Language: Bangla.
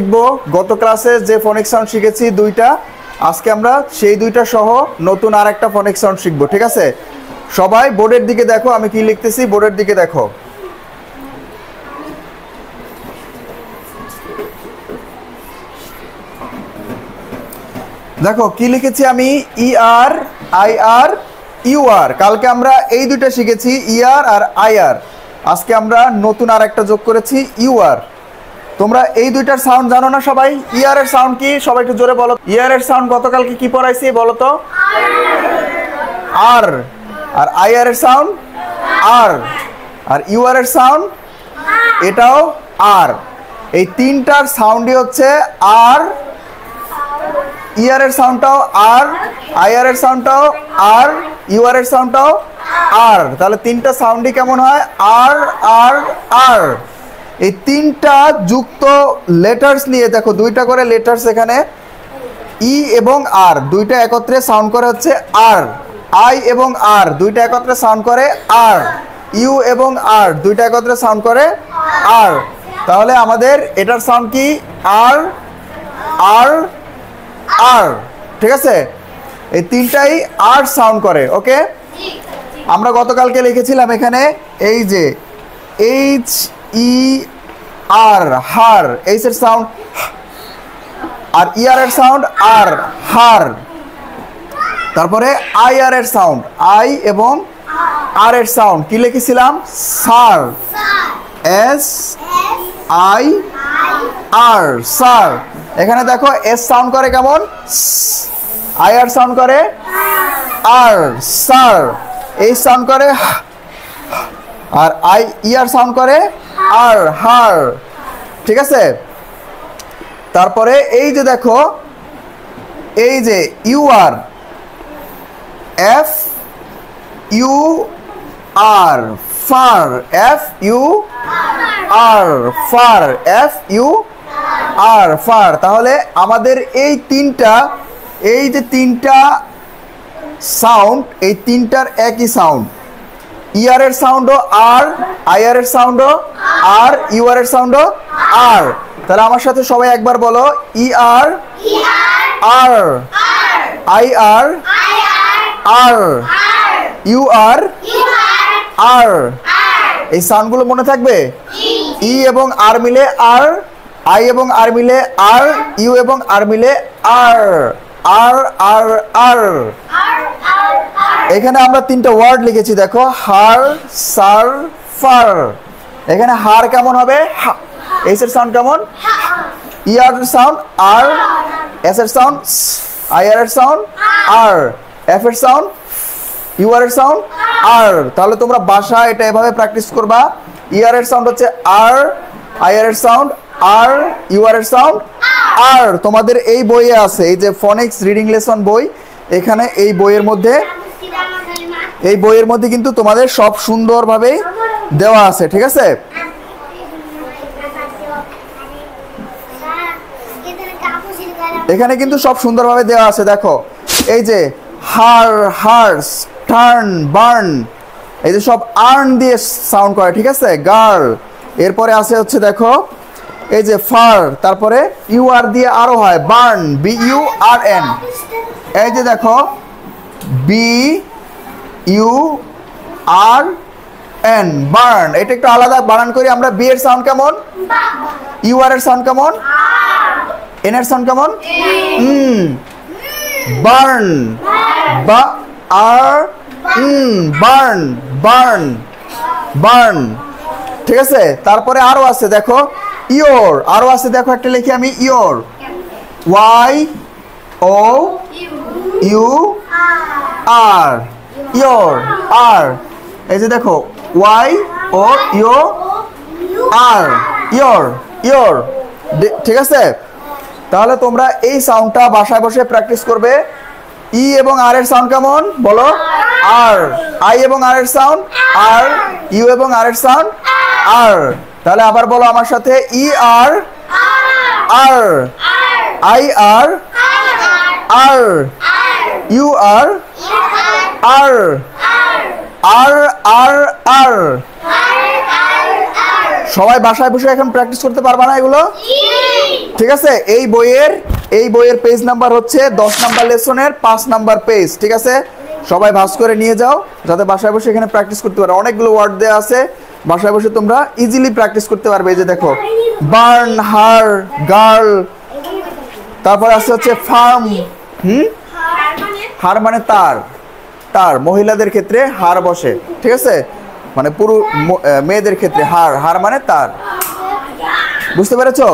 শিখবো। গত ক্লাসে যে ফনিক সাউন্ড শিখেছি দুইটা, আজকে আমরা সেই দুইটা সহ নতুন আরেকটা ফনিক সাউন্ড শিখবো। ঠিক আছে, সবাই বোর্ডের দিকে দেখো, আমি কি লিখতেছি বোর্ডের দিকে দেখো। দেখো কি লিখেছি আমি, ই আর আই আর ইউ আর। কালকে আমরা এই দুইটা শিখেছি, ই আর আর আই আর। আজকে আমরা নতুন আর একটা যোগ করেছি, ইউ আর। তোমরা এই দুইটার সাউন্ড জানো না সবাই? ইয়ার এর সাউন্ড কি সবাই একটু জোরে বলো। ইয়ার এর সাউন্ড গতকালকে কি পড়াইছি বলো তো? আর। আর আই আর এর সাউন্ড আর। আর ইউ আর এর সাউন্ড এটাও আর। এই তিনটার সাউন্ডই হচ্ছে আর। ইয়ার এর সাউন্ডটাও আর, আই আর এর সাউন্ডটাও আর, ইউ আর এর সাউন্ডটাও আর। তাহলে তিনটা সাউন্ডই কেমন হয়? আর আর আর। এই তিনটা যুক্ত লেটার্স নিয়ে দেখো, দুইটা করে লেটার্স এখানে, ই এবং আর দুইটা একত্রে সাউন্ড করে হচ্ছে আর। আই এবং আর দুইটা একত্রে সাউন্ড করে আর। ইউ এবং আর দুইটা একত্রে সাউন্ড করে আর। তাহলে আমাদের এটার সাউন্ড কি? আর আর আর। ঠিক আছে, এই তিনটাই আর সাউন্ড করে। ওকে, আমরা গতকালকে লিখেছিলাম এখানে এই যে এইচ ই আর, হার। এইচ এর সাউন্ড আর ই আর এর সাউন্ড আর, হার। তারপরে আই আর এর সাউন্ড, আই এবং আর এর সাউন্ড কি লিখেছিলাম? সার। এস আই আর, সার। এখানে দেখো এস সাউন্ড করে কেমন? আই আর সাউন্ড করে আর, সার। এইচ সাউন্ড করে আর আই ই আর সাউন্ড করে আর, হার। ঠিক আছে, তারপরে এই যে দেখো, এই যে U R, F U R, far. F U R, far. F U R, far. তাহলে আমাদের এই তিনটা, এই যে তিনটা সাউন্ড, এই তিনটার একই সাউন্ড। ইয়ার এর সাউন্ডও আর, আই আর এর সাউন্ডও আর, ইউ আর এর সাউন্ডও আর। তাহলে আমার সাথে সবাই একবার বলো, ই আর আর, আই আর আর, ইউ আর আর। এই সাউন্ডগুলো মনে থাকবে। ই এবং আর মিলে আর, আই এবং আর মিলে আর, ইউ এবং আর মিলে আর, আর আর আর। এখানে আমরা তিনটা ওয়ার্ড লিখেছি দেখো, হার, সার, ফার। এখানে হার কেমন হবে? এইচ এর সাউন্ড কেমন? ই আর এর সাউন্ড আর, এস এর সাউন্ড, আই আর এর সাউন্ড আর, এফ এর সাউন্ড, ইউ আর এর সাউন্ড আর। তাহলে তোমরা বাসায় এটা এভাবে প্র্যাকটিস করবা। ই আর এর সাউন্ড হচ্ছে আর, আই আর এর সাউন্ড আর, ইউ আর এর সাউন্ড আর। তোমাদের এই বইয়ে আছে, এই যে ফনিক্স রিডিং লেসন বই, এখানে এই বইয়ের মধ্যে কিন্তু তোমাদের সব সুন্দরভাবে দেওয়া আছে। ঠিক আছে, এখানে কিন্তু সব সুন্দরভাবে দেওয়া আছে। দেখো এই যে হার, হার্স, টার্ন, বার্ন, এই যে সব আর্ন দিয়ে সাউন্ড করে। ঠিক আছে, গার্ল। এরপরে আছে হচ্ছে দেখো এই যে ফার, তারপরে ইউ আর দিয়ে আরো হয়, burn, B U R N. এই যে দেখো B U R N, burn. এটা একটু আলাদা বানান করি আমরা। বি এর সাউন্ড কেমন? ইউ আর এর সাউন্ড কেমন? এন এর সাউন্ড কেমন? বার্ন, বা আর, বার্ন, বার্ন, বার্ন। ঠিক আছে, তারপরে আরো আছে দেখো ইয়োর, আরো আছে দেখো, একটা লিখি আমি your, Y O U R, your R. এই যে দেখো Y O U R, your, your. ঠিক আছে, তাহলে তোমরা এই সাউন্ডটা বাসায় বসে প্র্যাকটিস করবে। ই এবং আর এর সাউন্ড কেমন বলো? আর। আই এবং আর এর সাউন্ড আর, ইউ এবং আর এর সাউন্ড আর। তাহলে আবার বলো আমার সাথে, ই আর আর, আই আর আর, ইউ আর আর, আর আর আর। সবাই বাসায় বসে এখন প্র্যাকটিস করতে পারবা না এগুলো? ঠিক আছে, এই বইয়ের পেজ নাম্বার হচ্ছে 10 নাম্বার লেসনের 5 নাম্বার পেজ। ঠিক আছে, সবাই ভাঁজ করে নিয়ে যাও যাতে বাসায় বসে এখানে প্র্যাকটিস করতে পারো। অনেকগুলো ওয়ার্ড দেওয়া আছে, বাসায় বসে তোমরা ইজিলি প্র্যাকটিস করতে পারবে। এই যে দেখো, বার্ন, হার, গার্ল, তারপর আছে হচ্ছে ফার্ম। হার মানে তার মহিলাদের ক্ষেত্রে হার বসে। ঠিক আছে, মানে পুরো মেয়েদের ক্ষেত্রে হার মানে তার। বুঝতে পেরেছো?